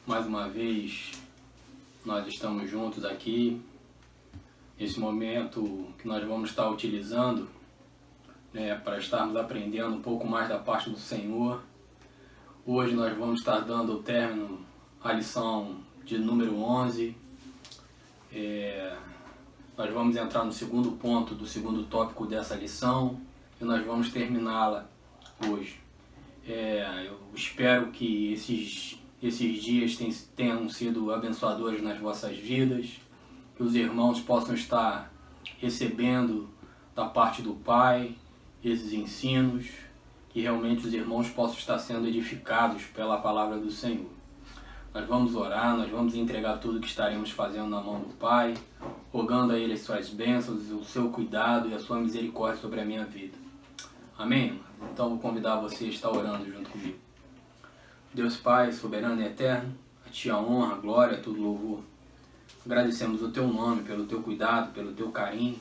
Mais uma vez nós estamos juntos aqui, esse momento que nós vamos estar utilizando, para estarmos aprendendo um pouco mais da parte do Senhor. Hoje nós vamos estar dando o término à lição de número 11. Nós vamos entrar no segundo ponto do segundo tópico dessa lição e nós vamos terminá-la hoje. Eu espero que esses dias tenham sido abençoadores nas vossas vidas, que os irmãos possam estar recebendo da parte do Pai esses ensinos, que realmente os irmãos possam estar sendo edificados pela palavra do Senhor. Nós vamos orar, nós vamos entregar tudo que estaremos fazendo na mão do Pai, rogando a Ele as suas bênçãos, o seu cuidado e a sua misericórdia sobre a minha vida. Amém? Então vou convidar você a estar orando junto comigo. Deus Pai, soberano e eterno, a Ti a honra, a glória, todo louvor. Agradecemos o Teu nome pelo Teu cuidado, pelo Teu carinho,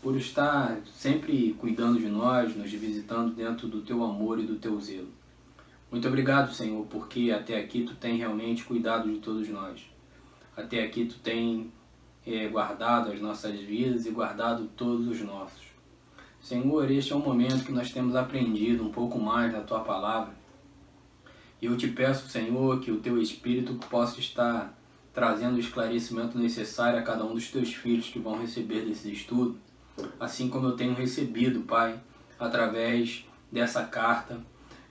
por estar sempre cuidando de nós, nos visitando dentro do Teu amor e do Teu zelo. Muito obrigado, Senhor, porque até aqui Tu tem realmente cuidado de todos nós. Até aqui Tu tem guardado as nossas vidas e guardado todos os nossos. Senhor, este é um momento que nós temos aprendido um pouco mais da Tua palavra. E eu te peço, Senhor, que o Teu Espírito possa estar trazendo o esclarecimento necessário a cada um dos Teus filhos que vão receber desse estudo, assim como eu tenho recebido, Pai, através dessa carta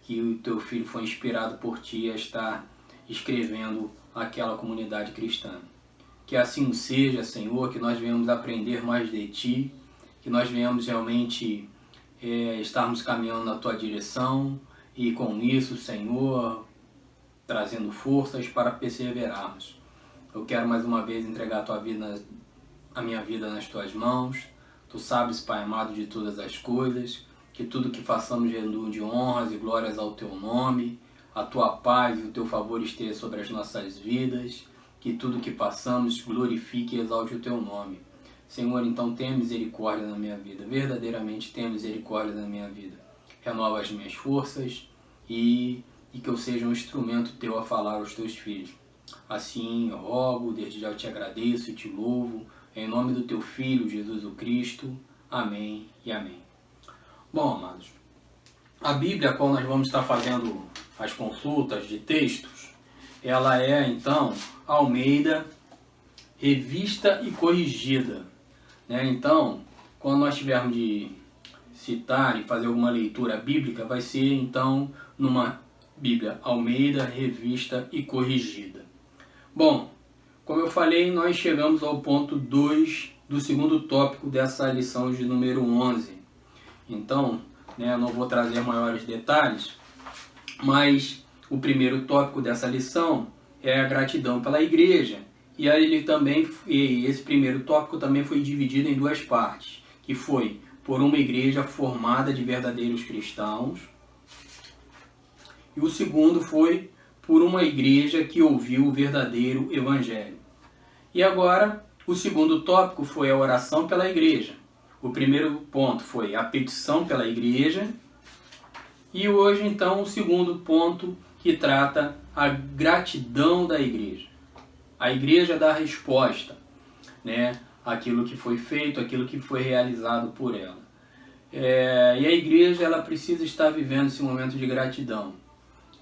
que o Teu Filho foi inspirado por Ti a estar escrevendo àquela comunidade cristã. Que assim seja, Senhor, que nós venhamos aprender mais de Ti, que nós venhamos realmente estarmos caminhando na Tua direção, e com isso, Senhor, trazendo forças para perseverarmos. Eu quero mais uma vez entregar a minha vida nas Tuas mãos. Tu sabes, Pai amado, de todas as coisas, que tudo que façamos redunde honras e glórias ao Teu nome, a Tua paz e o Teu favor esteja sobre as nossas vidas, que tudo que façamos glorifique e exalte o Teu nome. Senhor, então tenha misericórdia na minha vida, verdadeiramente tenha misericórdia na minha vida. Renova as minhas forças e que eu seja um instrumento Teu a falar aos Teus filhos. Assim eu rogo, desde já eu Te agradeço e Te louvo, em nome do Teu Filho, Jesus o Cristo. Amém e amém. Bom, amados, a Bíblia, a qual nós vamos estar fazendo as consultas de textos, ela é, então, Almeida, revista e corrigida. Então, quando nós tivermos de citar e fazer alguma leitura bíblica, vai ser então numa Bíblia Almeida, revista e corrigida. Bom, como eu falei, nós chegamos ao ponto 2 do segundo tópico dessa lição de número 11. Então, eu não vou trazer maiores detalhes, mas o primeiro tópico dessa lição é a gratidão pela igreja. E esse primeiro tópico também foi dividido em duas partes, que foi por uma igreja formada de verdadeiros cristãos, e o segundo foi por uma igreja que ouviu o verdadeiro evangelho. E agora, o segundo tópico foi a oração pela igreja. O primeiro ponto foi a petição pela igreja, e hoje então o segundo ponto que trata a gratidão da igreja. A igreja dá resposta, aquilo que foi feito, aquilo que foi realizado por ela. E a igreja ela precisa estar vivendo esse momento de gratidão,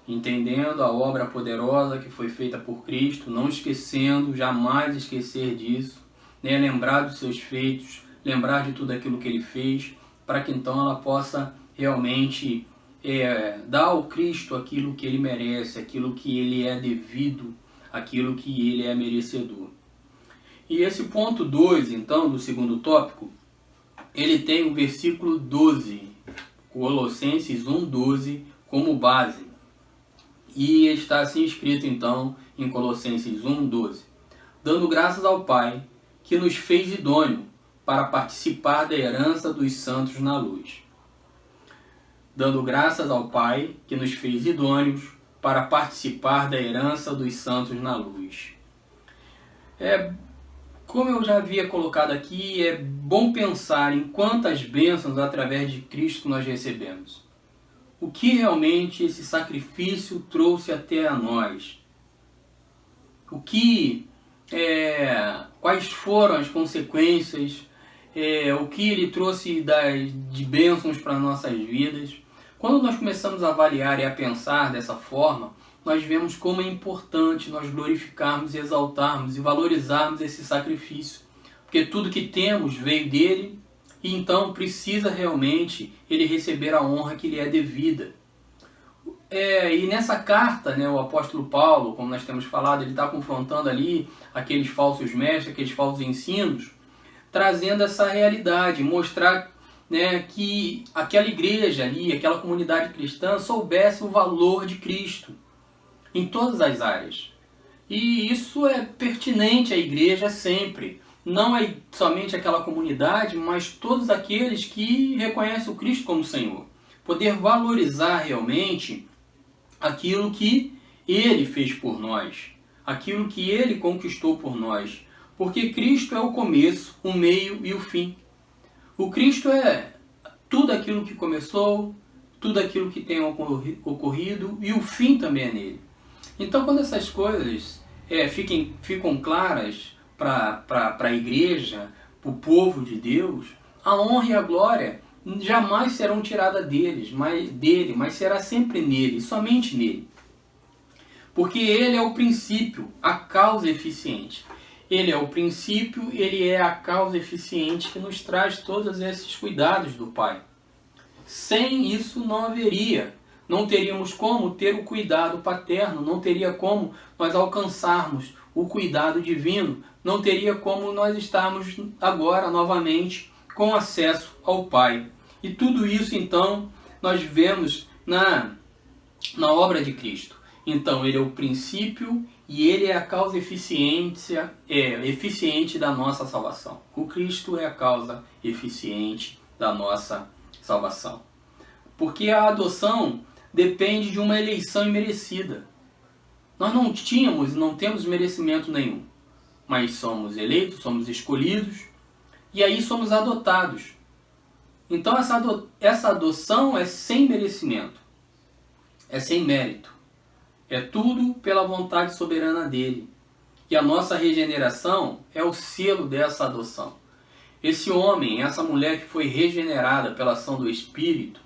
entendendo a obra poderosa que foi feita por Cristo, não esquecendo, jamais esquecer disso, lembrar dos seus feitos, lembrar de tudo aquilo que Ele fez, para que então ela possa realmente dar ao Cristo aquilo que Ele merece, aquilo que Ele é devido, aquilo que Ele é merecedor. E esse ponto 2, então, do segundo tópico, ele tem o versículo 12, Colossenses 1:12, como base. E está assim escrito, então, em Colossenses 1:12. Dando graças ao Pai, que nos fez idôneo para participar da herança dos santos na luz. Dando graças ao Pai, que nos fez idôneos para participar da herança dos santos na luz. Como eu já havia colocado aqui, é bom pensar em quantas bênçãos através de Cristo nós recebemos. O que realmente esse sacrifício trouxe até a nós. quais foram as consequências, o que ele trouxe de bênçãos para nossas vidas. Quando nós começamos a avaliar e a pensar dessa forma, nós vemos como é importante nós glorificarmos, exaltarmos e valorizarmos esse sacrifício. Porque tudo que temos veio dele, e então precisa realmente ele receber a honra que lhe é devida. E nessa carta, né, o apóstolo Paulo, como nós temos falado, ele está confrontando ali aqueles falsos mestres, aqueles falsos ensinos, trazendo essa realidade, mostrar, né, que aquela igreja ali, aquela comunidade cristã soubesse o valor de Cristo em todas as áreas. E isso é pertinente à igreja sempre. Não é somente aquela comunidade, mas todos aqueles que reconhecem o Cristo como Senhor. Poder valorizar realmente aquilo que Ele fez por nós, aquilo que Ele conquistou por nós. Porque Cristo é o começo, o meio e o fim. O Cristo é tudo aquilo que começou, tudo aquilo que tem ocorrido, e o fim também é nele. Então, quando essas coisas ficam claras para a igreja, para o povo de Deus, a honra e a glória jamais serão tiradas dele, mas será sempre nele, somente nele. Porque ele é o princípio, a causa eficiente. Ele é o princípio, ele é a causa eficiente que nos traz todos esses cuidados do Pai. Sem isso não haveria. Não teríamos como ter o cuidado paterno, não teria como nós alcançarmos o cuidado divino, não teria como nós estarmos agora novamente com acesso ao Pai. E tudo isso então nós vemos na obra de Cristo. Então ele é o princípio e ele é a causa eficiente da nossa salvação. O Cristo é a causa eficiente da nossa salvação. Porque a adoção depende de uma eleição imerecida. Nós não tínhamos e não temos merecimento nenhum, mas somos eleitos, somos escolhidos e aí somos adotados. Então essa adoção é sem merecimento, é sem mérito, é tudo pela vontade soberana dele. E a nossa regeneração é o selo dessa adoção. Esse homem, essa mulher que foi regenerada pela ação do Espírito,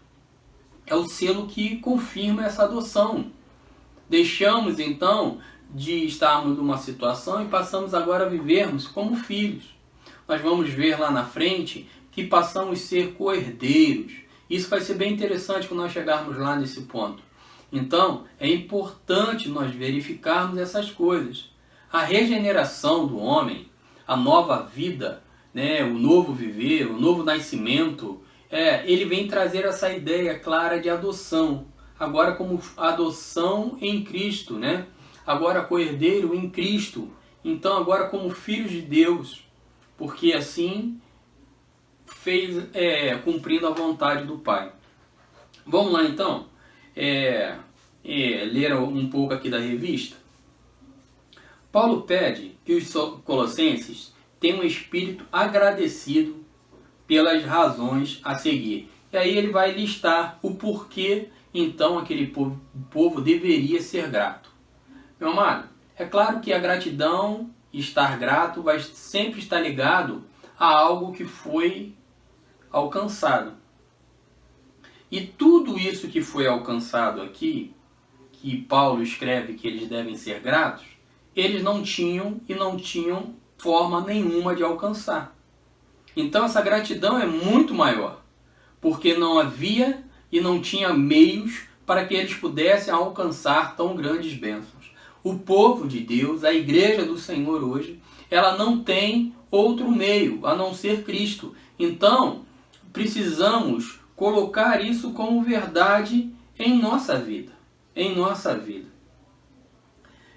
é o selo que confirma essa adoção. Deixamos então de estarmos numa situação e passamos agora a vivermos como filhos. Nós vamos ver lá na frente que passamos a ser co-herdeiros. Isso vai ser bem interessante quando nós chegarmos lá nesse ponto. Então, é importante nós verificarmos essas coisas. A regeneração do homem, a nova vida, né, o novo viver, o novo nascimento, ele vem trazer essa ideia clara de adoção. Agora como adoção em Cristo, né? Agora co-herdeiro em Cristo. Então agora como filhos de Deus. Porque assim fez cumprindo a vontade do Pai. Vamos lá então ler um pouco aqui da revista. Paulo pede que os colossenses tenham um espírito agradecido pelas razões a seguir. E aí ele vai listar o porquê, então, aquele povo deveria ser grato. Meu amado, é claro que a gratidão, estar grato, vai sempre estar ligado a algo que foi alcançado. E tudo isso que foi alcançado aqui, que Paulo escreve que eles devem ser gratos, eles não tinham e não tinham forma nenhuma de alcançar. Então essa gratidão é muito maior, porque não havia e não tinha meios para que eles pudessem alcançar tão grandes bênçãos. O povo de Deus, a igreja do Senhor hoje, ela não tem outro meio a não ser Cristo. Então, precisamos colocar isso como verdade em nossa vida. Em nossa vida.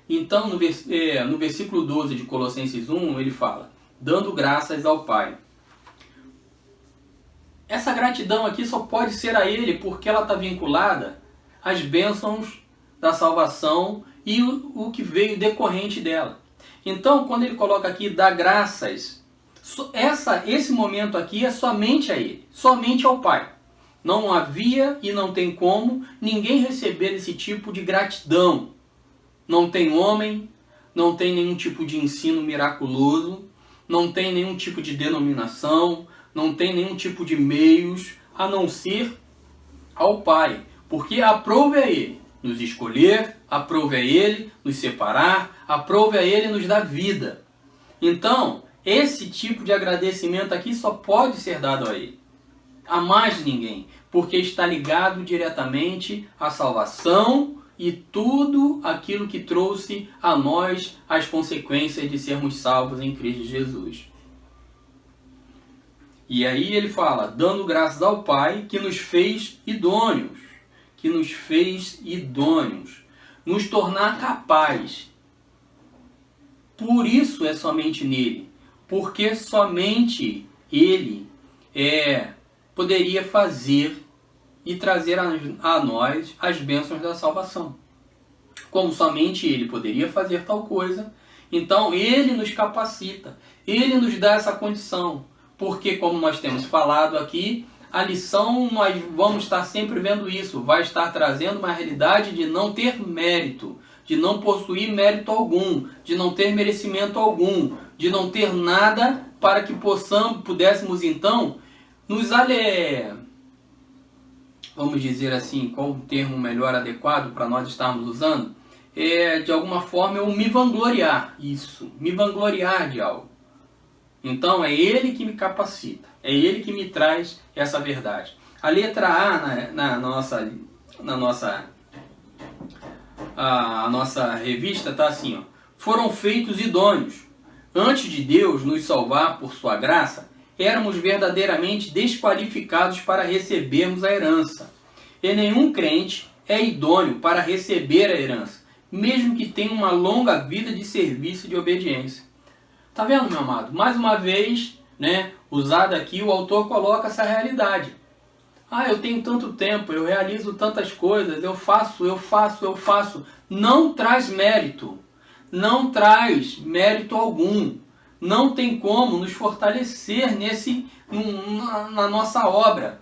Então, no versículo 12 de Colossenses 1, ele fala, dando graças ao Pai. Essa gratidão aqui só pode ser a Ele porque ela está vinculada às bênçãos da salvação e o que veio decorrente dela. Então, quando ele coloca aqui, dá graças, esse momento aqui é somente a Ele, somente ao Pai. Não havia e não tem como ninguém receber esse tipo de gratidão. Não tem homem, não tem nenhum tipo de ensino miraculoso, não tem nenhum tipo de denominação, não tem nenhum tipo de meios, a não ser ao Pai. Porque aprove a Ele nos escolher, aprove a Ele nos separar, aprove a Ele nos dar vida. Então, esse tipo de agradecimento aqui só pode ser dado a Ele, a mais ninguém, porque está ligado diretamente à salvação e tudo aquilo que trouxe a nós as consequências de sermos salvos em Cristo Jesus. E aí ele fala, dando graças ao Pai que nos fez idôneos, nos tornar capazes. Por isso é somente nele, porque somente ele poderia fazer e trazer a nós as bênçãos da salvação. Como somente ele poderia fazer tal coisa, então ele nos capacita, ele nos dá essa condição. Porque, como nós temos falado aqui, a lição, nós vamos estar sempre vendo isso, vai estar trazendo uma realidade de não ter mérito, de não possuir mérito algum, de não ter merecimento algum, de não ter nada para que pudéssemos então nos vamos dizer assim, qual o termo melhor adequado para nós estarmos usando? De alguma forma eu me vangloriar, me vangloriar de algo. Então é Ele que me capacita, é Ele que me traz essa verdade. A letra A na nossa revista está assim, ó, foram feitos idôneos. Antes de Deus nos salvar por sua graça, éramos verdadeiramente desqualificados para recebermos a herança. E nenhum crente é idôneo para receber a herança, mesmo que tenha uma longa vida de serviço e de obediência. Tá vendo, meu amado? Mais uma vez, usado aqui, o autor coloca essa realidade. Eu tenho tanto tempo, eu realizo tantas coisas, eu faço. Não traz mérito. Não traz mérito algum. Não tem como nos fortalecer na nossa obra.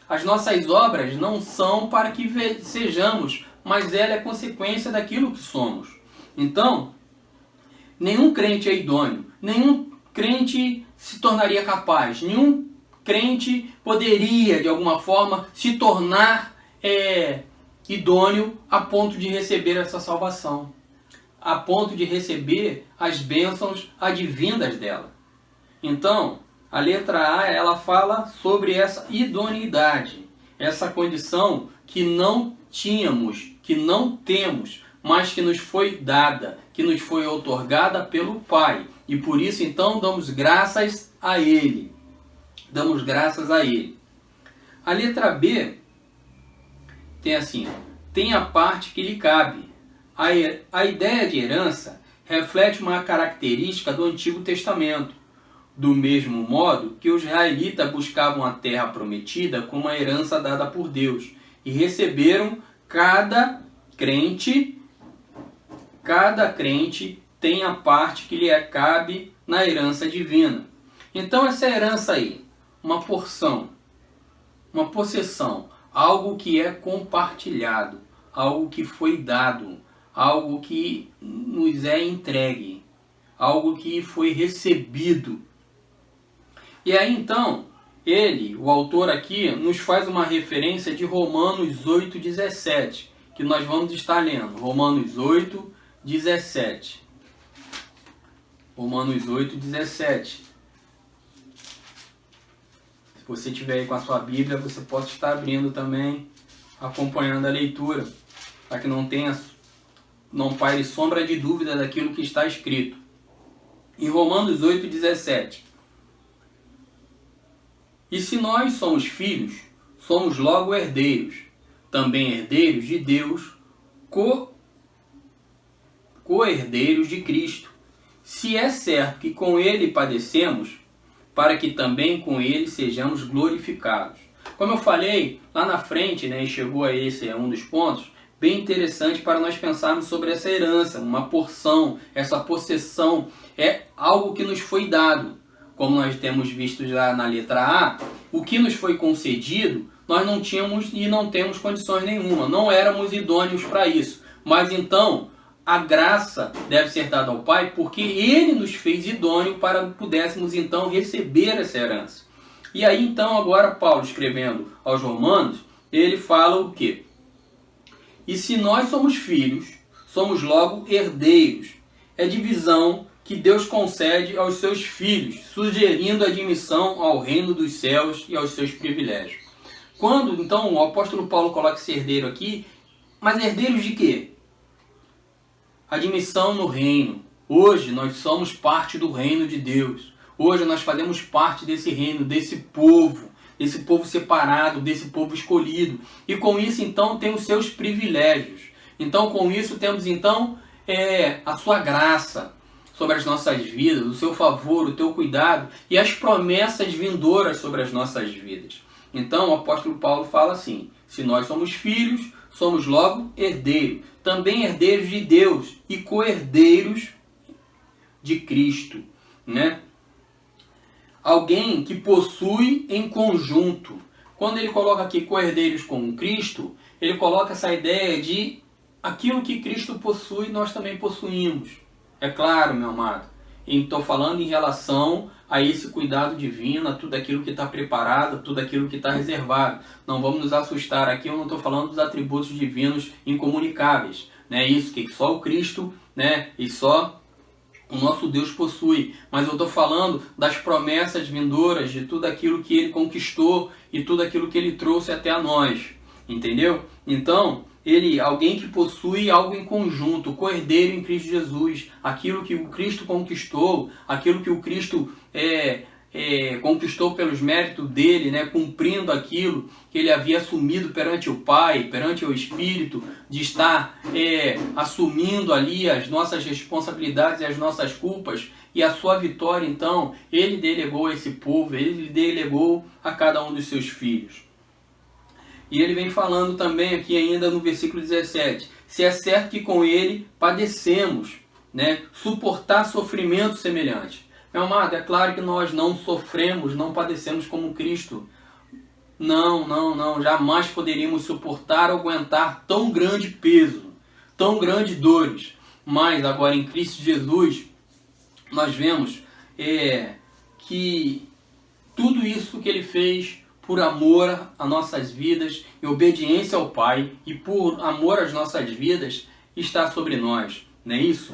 As nossas obras não são para que sejamos, mas ela é consequência daquilo que somos. Então, nenhum crente é idôneo, nenhum crente se tornaria capaz, nenhum crente poderia, de alguma forma, se tornar idôneo a ponto de receber essa salvação, a ponto de receber as bênçãos advindas dela. Então, a letra A, ela fala sobre essa idoneidade, essa condição que não tínhamos, que não temos, mas que nos foi dada, que nos foi outorgada pelo Pai. E por isso, então, damos graças a Ele. Damos graças a Ele. A letra B tem assim, tem a parte que lhe cabe. A ideia de herança reflete uma característica do Antigo Testamento. Do mesmo modo que os israelitas buscavam a terra prometida como uma herança dada por Deus. E receberam cada crente tem a parte que lhe cabe na herança divina. Então essa herança aí, uma porção, uma possessão, algo que é compartilhado, algo que foi dado, algo que nos é entregue, algo que foi recebido. E aí então, o autor aqui, nos faz uma referência de Romanos 8,17, que nós vamos estar lendo. Romanos 8,17. Romanos 8,17. Se você tiver aí com a sua Bíblia, você pode estar abrindo também, acompanhando a leitura, para que não paire sombra de dúvida daquilo que está escrito. Em Romanos 8,17. E se nós somos filhos, somos logo herdeiros, também herdeiros de Deus, co-herdeiros de Cristo. Se é certo que com Ele padecemos, para que também com Ele sejamos glorificados. Como eu falei lá na frente, e chegou a esse um dos pontos, bem interessante para nós pensarmos sobre essa herança, uma porção, essa possessão, é algo que nos foi dado. Como nós temos visto já na letra A, o que nos foi concedido, nós não tínhamos e não temos condições nenhuma, não éramos idôneos para isso. Mas então, a graça deve ser dada ao Pai porque Ele nos fez idôneo para que pudéssemos então receber essa herança. E aí então agora Paulo escrevendo aos Romanos, ele fala o quê? E se nós somos filhos, somos logo herdeiros. É divisão que Deus concede aos seus filhos, sugerindo a admissão ao reino dos céus e aos seus privilégios. Quando, então, o apóstolo Paulo coloca esse herdeiro aqui, mas herdeiros de quê? Admissão no reino. Hoje nós somos parte do reino de Deus. Hoje nós fazemos parte desse reino, desse povo separado, desse povo escolhido. E com isso, então, tem os seus privilégios. Então, com isso, temos, então, a sua graça sobre as nossas vidas, o seu favor, o teu cuidado e as promessas vindouras sobre as nossas vidas. Então, o apóstolo Paulo fala assim, se nós somos filhos, somos logo herdeiros, também herdeiros de Deus e co-herdeiros de Cristo, né? Alguém que possui em conjunto. Quando ele coloca aqui co-herdeiros com Cristo, ele coloca essa ideia de aquilo que Cristo possui, nós também possuímos. É claro, meu amado, estou falando em relação a esse cuidado divino, a tudo aquilo que está preparado, a tudo aquilo que está reservado. Não vamos nos assustar aqui, eu não estou falando dos atributos divinos incomunicáveis. Né? Isso que só o Cristo, né? E só o nosso Deus possui. Mas eu estou falando das promessas vindouras, de tudo aquilo que Ele conquistou e tudo aquilo que Ele trouxe até a nós. Entendeu? Então, alguém que possui algo em conjunto, co-herdeiro em Cristo Jesus, aquilo que o Cristo conquistou, aquilo que o Cristo conquistou pelos méritos dele, né, cumprindo aquilo que ele havia assumido perante o Pai, perante o Espírito, de estar assumindo ali as nossas responsabilidades e as nossas culpas, e a sua vitória, então, ele delegou a esse povo, ele delegou a cada um dos seus filhos. E ele vem falando também aqui ainda no versículo 17. Se é certo que com ele padecemos, né? Suportar sofrimento semelhante. Meu amado, é claro que nós não sofremos, não padecemos como Cristo. Não. Jamais poderíamos suportar ou aguentar tão grande peso, tão grandes dores. Mas agora em Cristo Jesus, nós vemos que tudo isso que ele fez por amor às nossas vidas, em obediência ao Pai e por amor às nossas vidas, está sobre nós, não é isso?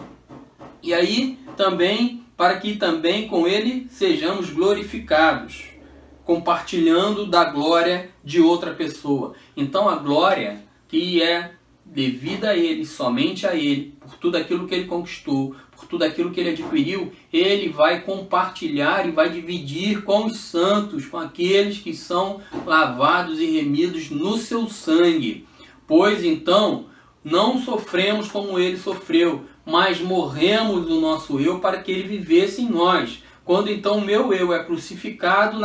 E aí também, para que também com Ele sejamos glorificados, compartilhando da glória de outra pessoa. Então a glória que é devida a Ele, somente a Ele, por tudo aquilo que Ele conquistou, por tudo aquilo que Ele adquiriu, Ele vai compartilhar e vai dividir com os santos, com aqueles que são lavados e remidos no seu sangue. Pois então, não sofremos como Ele sofreu, mas morremos no nosso eu para que Ele vivesse em nós. Quando então o meu eu é crucificado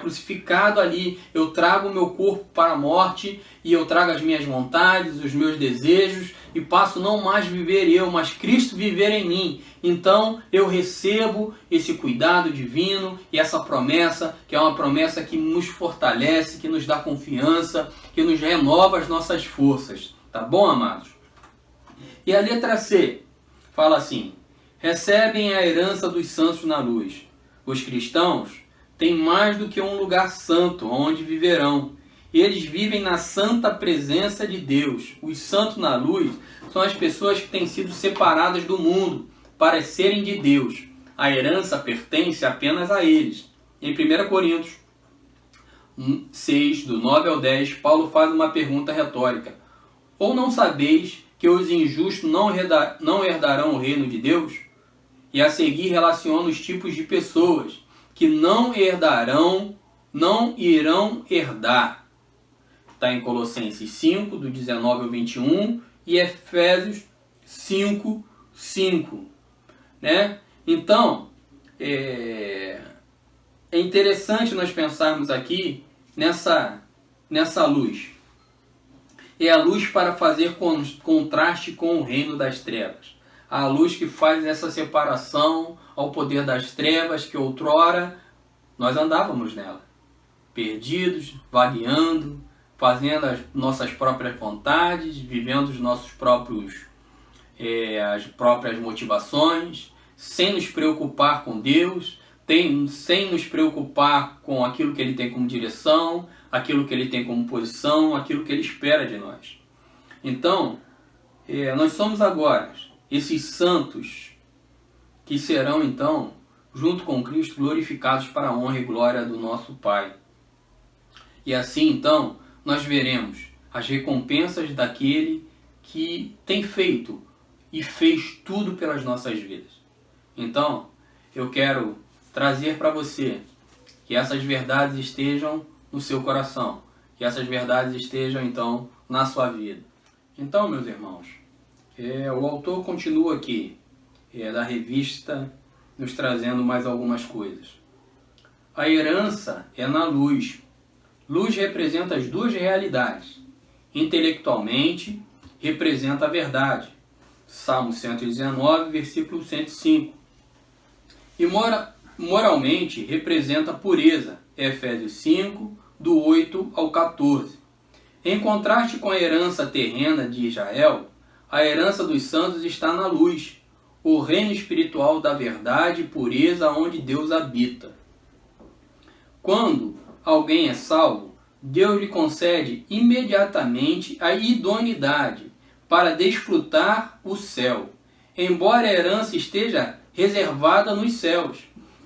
crucificado ali, eu trago o meu corpo para a morte e eu trago as minhas vontades, os meus desejos e passo não mais viver eu, mas Cristo viver em mim. Então eu recebo esse cuidado divino e essa promessa, que é uma promessa que nos fortalece, que nos dá confiança, que nos renova as nossas forças. Tá bom, amados? E a letra C fala assim: recebem a herança dos santos na luz. Os cristãos tem mais do que um lugar santo onde viverão. Eles vivem na santa presença de Deus. Os santos na luz são as pessoas que têm sido separadas do mundo para serem de Deus. A herança pertence apenas a eles. Em 1 Coríntios 6, do 9 ao 10, Paulo faz uma pergunta retórica. Ou não sabeis que os injustos não herdarão o reino de Deus? E a seguir relaciona os tipos de pessoas que não irão herdar. Está em Colossenses 5, do 19 ao 21 e Efésios 5, 5. Né? Então, é interessante nós pensarmos aqui nessa luz. É a luz para fazer contraste com o reino das trevas. A luz que faz essa separação ao poder das trevas que outrora nós andávamos nela. Perdidos, vagueando, fazendo as nossas próprias vontades, vivendo os nossos próprios, as próprias motivações, sem nos preocupar com Deus, sem nos preocupar com aquilo que Ele tem como direção, aquilo que Ele tem como posição, aquilo que Ele espera de nós. Então, nós somos agora esses santos que serão então, junto com Cristo, glorificados para a honra e glória do nosso Pai. E assim então, nós veremos as recompensas daquele que tem feito e fez tudo pelas nossas vidas. Então, eu quero trazer para você que essas verdades estejam no seu coração, que essas verdades estejam então na sua vida. Então, meus irmãos, o autor continua aqui, da revista, nos trazendo mais algumas coisas. A herança é na luz. Luz representa as duas realidades. Intelectualmente, representa a verdade. Salmo 119, versículo 105. E moralmente, representa a pureza. Efésios 5, do 8 ao 14. Em contraste com a herança terrena de Israel, a herança dos santos está na luz, o reino espiritual da verdade e pureza onde Deus habita. Quando alguém é salvo, Deus lhe concede imediatamente a idoneidade para desfrutar o céu, embora a herança esteja reservada nos céus.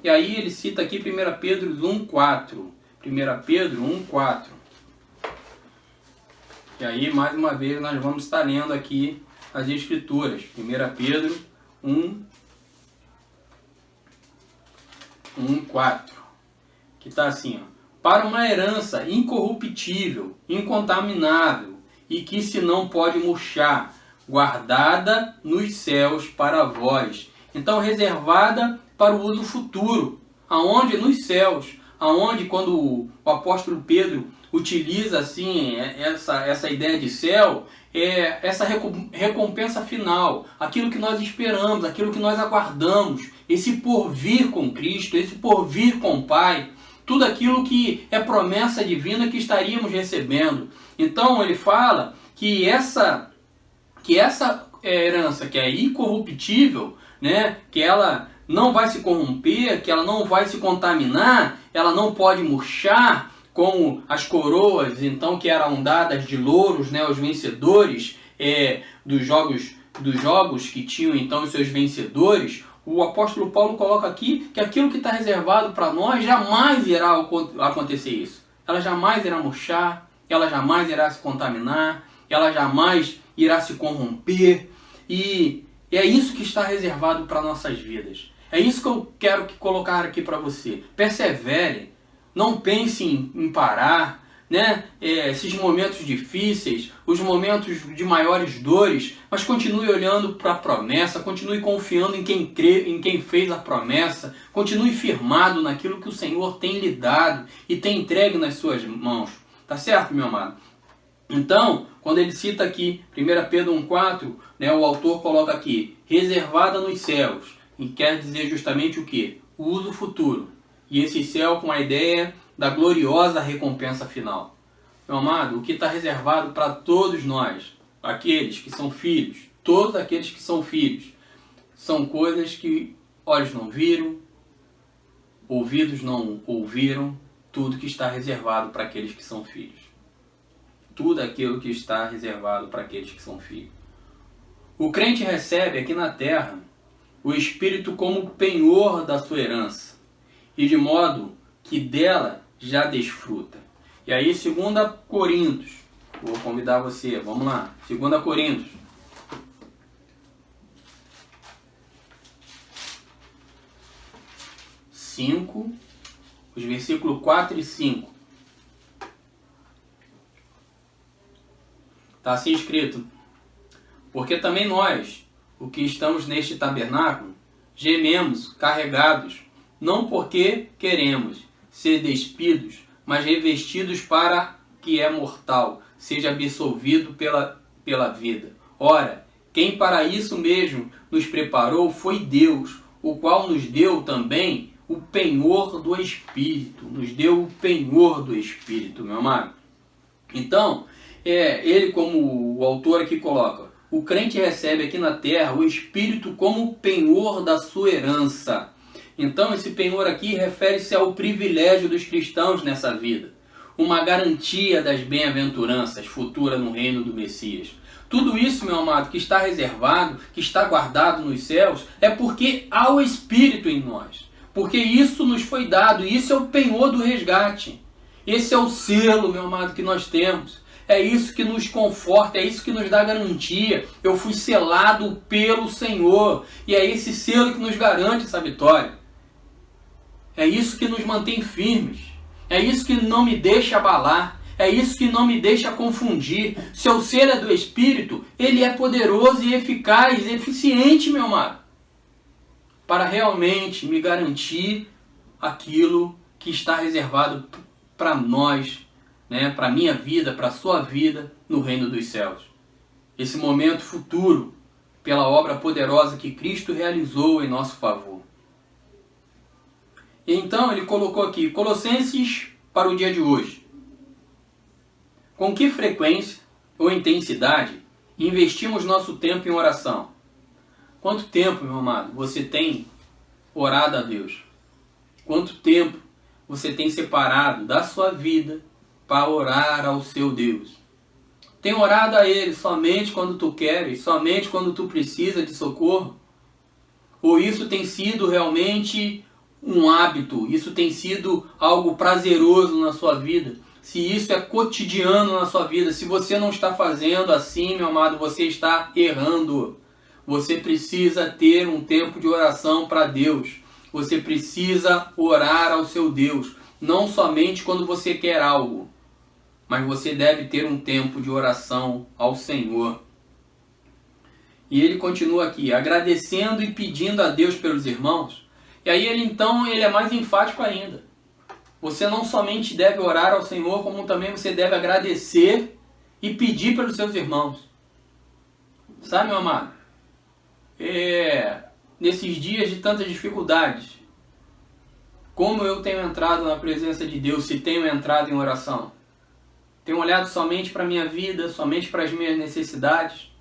E aí ele cita aqui 1 Pedro 1,4. 1 Pedro 1,4. E aí, mais uma vez, nós vamos estar lendo aqui as Escrituras. 1 Pedro 1,4. Que está assim, ó. Para uma herança incorruptível, incontaminável, e que se não pode murchar, guardada nos céus para vós. Então, reservada para o uso futuro. Aonde? Nos céus. Aonde, quando o apóstolo Pedro utiliza assim essa ideia de céu, essa recompensa final, aquilo que nós esperamos, aquilo que nós aguardamos, esse porvir com Cristo, esse porvir com o Pai, tudo aquilo que é promessa divina que estaríamos recebendo. Então ele fala que essa herança que é incorruptível, né, que ela não vai se corromper, que ela não vai se contaminar, ela não pode murchar, como as coroas então que eram dadas de louros, né, aos vencedores dos jogos que tinham então os seus vencedores. O apóstolo Paulo coloca aqui que aquilo que está reservado para nós jamais irá acontecer isso. Ela jamais irá murchar, ela jamais irá se contaminar, ela jamais irá se corromper. E é isso que está reservado para nossas vidas. É isso que eu quero colocar aqui para você. Persevere, não pense em parar, né? Esses momentos difíceis, os momentos de maiores dores, mas continue olhando para a promessa, continue confiando em quem crê, em quem fez a promessa, continue firmado naquilo que o Senhor tem lhe dado e tem entregue nas suas mãos. Tá certo, meu amado? Então, quando ele cita aqui 1 Pedro 1,4, né, o autor coloca aqui, reservada nos céus, e quer dizer justamente o quê? O uso futuro. E esse céu com a ideia da gloriosa recompensa final. Meu amado, o que está reservado para todos nós, aqueles que são filhos, todos aqueles que são filhos, são coisas que olhos não viram, ouvidos não ouviram, tudo que está reservado para aqueles que são filhos. Tudo aquilo que está reservado para aqueles que são filhos. O crente recebe aqui na terra o Espírito como penhor da sua herança, e de modo que dela já desfruta. E aí 2 Coríntios, vou convidar você, vamos lá, 2 Coríntios. Os versículos 4 e 5. Está assim escrito: porque também nós, o que estamos neste tabernáculo, gememos, carregados, não porque queremos ser despidos, mas revestidos para que é mortal, seja absolvido pela vida. Ora, quem para isso mesmo nos preparou foi Deus, o qual nos deu também o penhor do Espírito. Nos deu o penhor do Espírito, meu amado. Então, ele, como o autor aqui coloca, o crente recebe aqui na terra o Espírito como penhor da sua herança. Então, esse penhor aqui refere-se ao privilégio dos cristãos nessa vida, uma garantia das bem-aventuranças futuras no reino do Messias. Tudo isso, meu amado, que está reservado, que está guardado nos céus, é porque há o Espírito em nós. Porque isso nos foi dado, e isso é o penhor do resgate. Esse é o selo, meu amado, que nós temos. É isso que nos conforta, é isso que nos dá garantia. Eu fui selado pelo Senhor, e é esse selo que nos garante essa vitória. É isso que nos mantém firmes. É isso que não me deixa abalar. É isso que não me deixa confundir. Se o selo é do Espírito, ele é poderoso e eficaz, e eficiente, meu amado, para realmente me garantir aquilo que está reservado para nós, né, para a minha vida, para a sua vida, no reino dos céus. Esse momento futuro, pela obra poderosa que Cristo realizou em nosso favor. E então ele colocou aqui, Colossenses para o dia de hoje. Com que frequência ou intensidade investimos nosso tempo em oração? Quanto tempo, meu amado, você tem orado a Deus? Quanto tempo você tem separado da sua vida para orar ao seu Deus? Tem orado a Ele somente quando tu queres, somente quando tu precisa de socorro? Ou isso tem sido realmente um hábito, isso tem sido algo prazeroso na sua vida? Se isso é cotidiano na sua vida, se você não está fazendo assim, meu amado, você está errando. Você precisa ter um tempo de oração para Deus. Você precisa orar ao seu Deus, não somente quando você quer algo, mas você deve ter um tempo de oração ao Senhor. E ele continua aqui, agradecendo e pedindo a Deus pelos irmãos. E aí ele é mais enfático ainda. Você não somente deve orar ao Senhor, como também você deve agradecer e pedir pelos seus irmãos. Sabe, meu amado? Nesses dias de tantas dificuldades, como eu tenho entrado na presença de Deus, se tenho entrado em oração? Tenho olhado somente para a minha vida, somente para as minhas necessidades?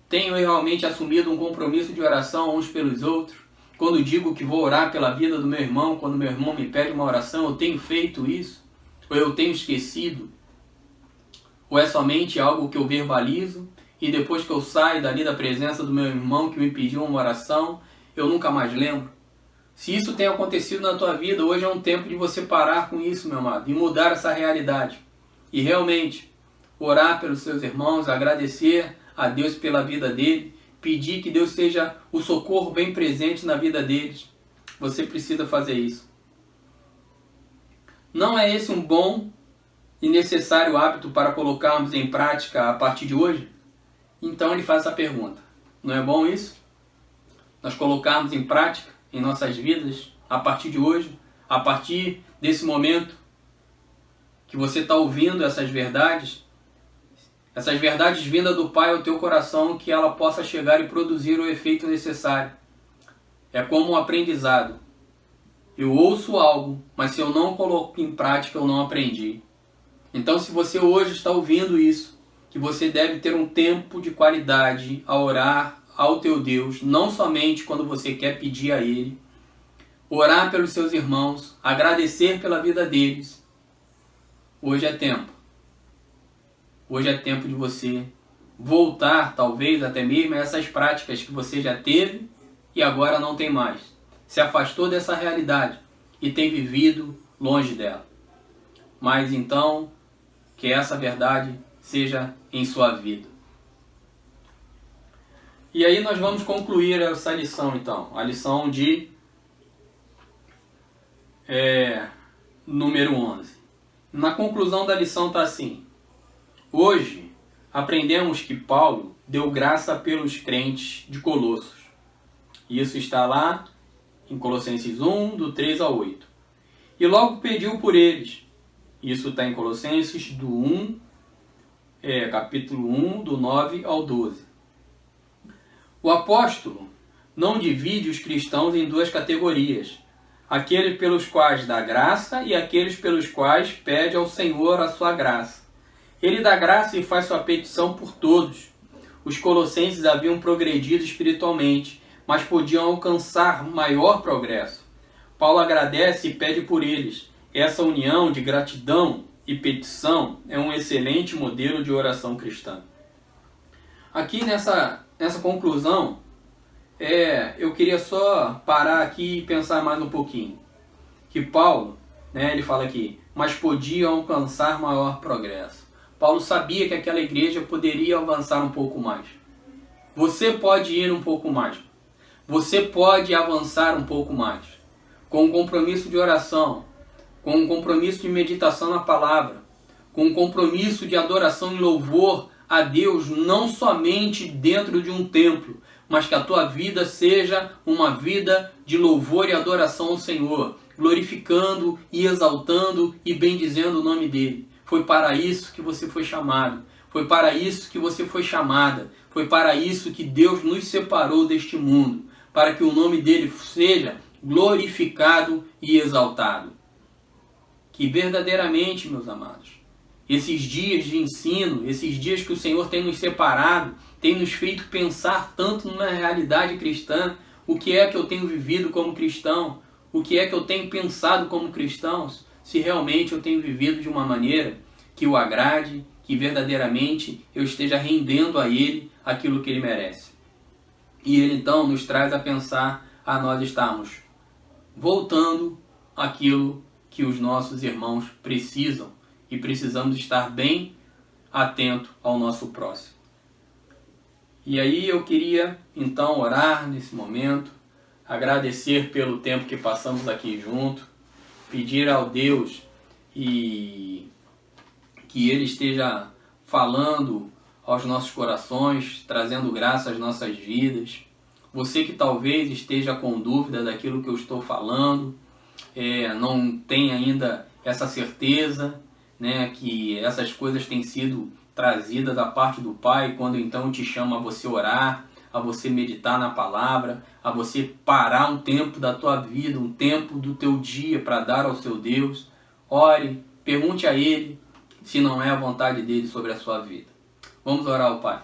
Tenho realmente assumido um compromisso de oração uns pelos outros? Quando digo que vou orar pela vida do meu irmão, quando meu irmão me pede uma oração, eu tenho feito isso? Ou eu tenho esquecido? Ou é somente algo que eu verbalizo e depois que eu saio dali da presença do meu irmão que me pediu uma oração, eu nunca mais lembro? Se isso tem acontecido na tua vida, hoje é um tempo de você parar com isso, meu amado, e mudar essa realidade. E realmente orar pelos seus irmãos, agradecer a Deus pela vida dele, pedir que Deus seja o socorro bem presente na vida deles. Você precisa fazer isso. Não é esse um bom e necessário hábito para colocarmos em prática a partir de hoje? Então ele faz essa pergunta. Não é bom isso? Nós colocarmos em prática em nossas vidas a partir de hoje, a partir desse momento que você está ouvindo essas verdades vindas do Pai ao teu coração, que ela possa chegar e produzir o efeito necessário. É como um aprendizado. Eu ouço algo, mas se eu não coloco em prática, eu não aprendi. Então, se você hoje está ouvindo isso, que você deve ter um tempo de qualidade a orar ao teu Deus, não somente quando você quer pedir a Ele, orar pelos seus irmãos, agradecer pela vida deles. Hoje é tempo. Hoje é tempo de você voltar, talvez, até mesmo a essas práticas que você já teve e agora não tem mais. Se afastou dessa realidade e tem vivido longe dela. Mas então, que essa verdade seja em sua vida. E aí nós vamos concluir essa lição, então. A lição de número 11. Na conclusão da lição está assim. Hoje, aprendemos que Paulo deu graça pelos crentes de Colossos. Isso está lá em Colossenses 1, do 3 ao 8. E logo pediu por eles. Isso está em Colossenses capítulo 1, do 9 ao 12. O apóstolo não divide os cristãos em duas categorias. Aqueles pelos quais dá graça e aqueles pelos quais pede ao Senhor a sua graça. Ele dá graça e faz sua petição por todos. Os colossenses haviam progredido espiritualmente, mas podiam alcançar maior progresso. Paulo agradece e pede por eles. Essa união de gratidão e petição é um excelente modelo de oração cristã. Aqui nessa conclusão, eu queria só parar aqui e pensar mais um pouquinho. Que Paulo, ele fala aqui, mas podiam alcançar maior progresso. Paulo sabia que aquela igreja poderia avançar um pouco mais. Você pode ir um pouco mais. Você pode avançar um pouco mais. Com um compromisso de oração, com um compromisso de meditação na palavra, com um compromisso de adoração e louvor a Deus, não somente dentro de um templo, mas que a tua vida seja uma vida de louvor e adoração ao Senhor, glorificando e exaltando e bendizendo o nome dele. Foi para isso que você foi chamado, foi para isso que você foi chamada, foi para isso que Deus nos separou deste mundo, para que o nome dele seja glorificado e exaltado. Que verdadeiramente, meus amados, esses dias de ensino, esses dias que o Senhor tem nos separado, tem nos feito pensar tanto na realidade cristã, o que é que eu tenho vivido como cristão, o que é que eu tenho pensado como cristãos, se realmente eu tenho vivido de uma maneira que o agrade, que verdadeiramente eu esteja rendendo a Ele aquilo que Ele merece. E Ele então nos traz a pensar a nós estarmos voltando àquilo que os nossos irmãos precisam, e precisamos estar bem atento ao nosso próximo. E aí eu queria então orar nesse momento, agradecer pelo tempo que passamos aqui junto, pedir ao Deus que Ele esteja falando aos nossos corações, trazendo graça às nossas vidas. Você que talvez esteja com dúvida daquilo que eu estou falando, não tem ainda essa certeza, que essas coisas têm sido trazidas da parte do Pai, quando então te chama a você orar, a você meditar na palavra, a você parar um tempo da tua vida, um tempo do teu dia para dar ao seu Deus. Ore, pergunte a Ele se não é a vontade dele sobre a sua vida. Vamos orar ao Pai.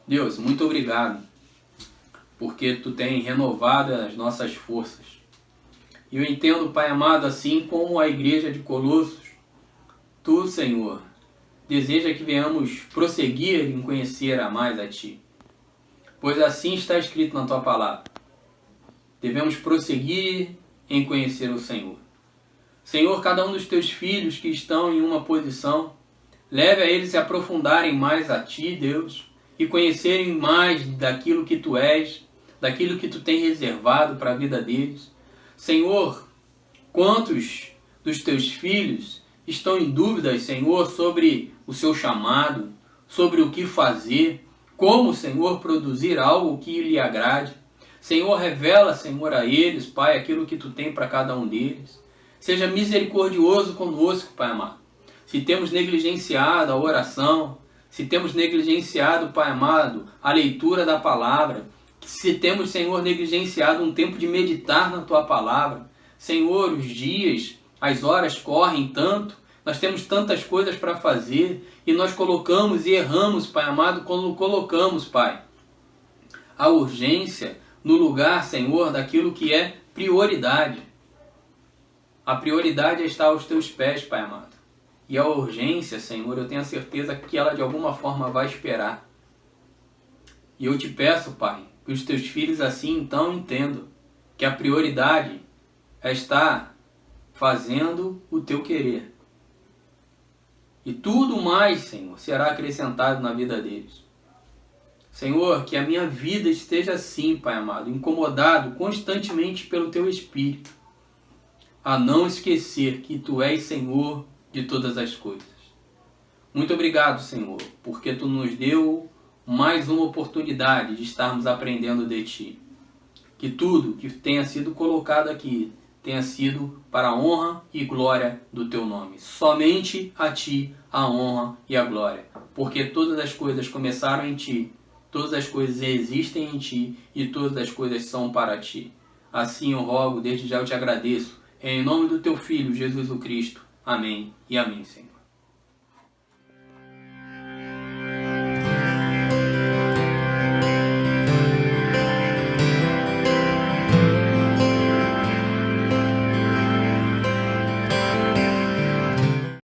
Deus, muito obrigado, porque Tu tem renovado as nossas forças. E eu entendo, Pai amado, assim como a igreja de Colossos, Tu, Senhor, deseja que venhamos prosseguir em conhecer a mais a Ti. Pois assim está escrito na Tua palavra. Devemos prosseguir em conhecer o Senhor. Senhor, cada um dos Teus filhos que estão em uma posição, leve a eles se aprofundarem mais a Ti, Deus, e conhecerem mais daquilo que Tu és, daquilo que Tu tem reservado para a vida deles. Senhor, quantos dos Teus filhos estão em dúvidas, Senhor, sobre o seu chamado, sobre o que fazer, como, Senhor, produzir algo que lhe agrade. Senhor, revela, Senhor, a eles, Pai, aquilo que Tu tem para cada um deles. Seja misericordioso conosco, Pai amado. Se temos negligenciado a oração, se temos negligenciado, Pai amado, a leitura da palavra, se temos, Senhor, negligenciado um tempo de meditar na Tua palavra, Senhor, os dias, as horas correm tanto, nós temos tantas coisas para fazer e nós colocamos e erramos, Pai amado, quando colocamos, Pai, a urgência no lugar, Senhor, daquilo que é prioridade. A prioridade está aos Teus pés, Pai amado. E a urgência, Senhor, eu tenho a certeza que ela de alguma forma vai esperar. E eu te peço, Pai, que os Teus filhos assim então entendam que a prioridade é estar fazendo o Teu querer. E tudo mais, Senhor, será acrescentado na vida deles. Senhor, que a minha vida esteja assim, Pai amado, incomodado constantemente pelo Teu Espírito, a não esquecer que Tu és Senhor de todas as coisas. Muito obrigado, Senhor, porque Tu nos deu mais uma oportunidade de estarmos aprendendo de Ti. Que tudo que tenha sido colocado aqui tenha sido para a honra e glória do Teu nome. Somente a Ti a honra e a glória. Porque todas as coisas começaram em Ti, todas as coisas existem em Ti e todas as coisas são para Ti. Assim eu rogo, desde já eu te agradeço. Em nome do Teu Filho, Jesus o Cristo. Amém e amém, Senhor.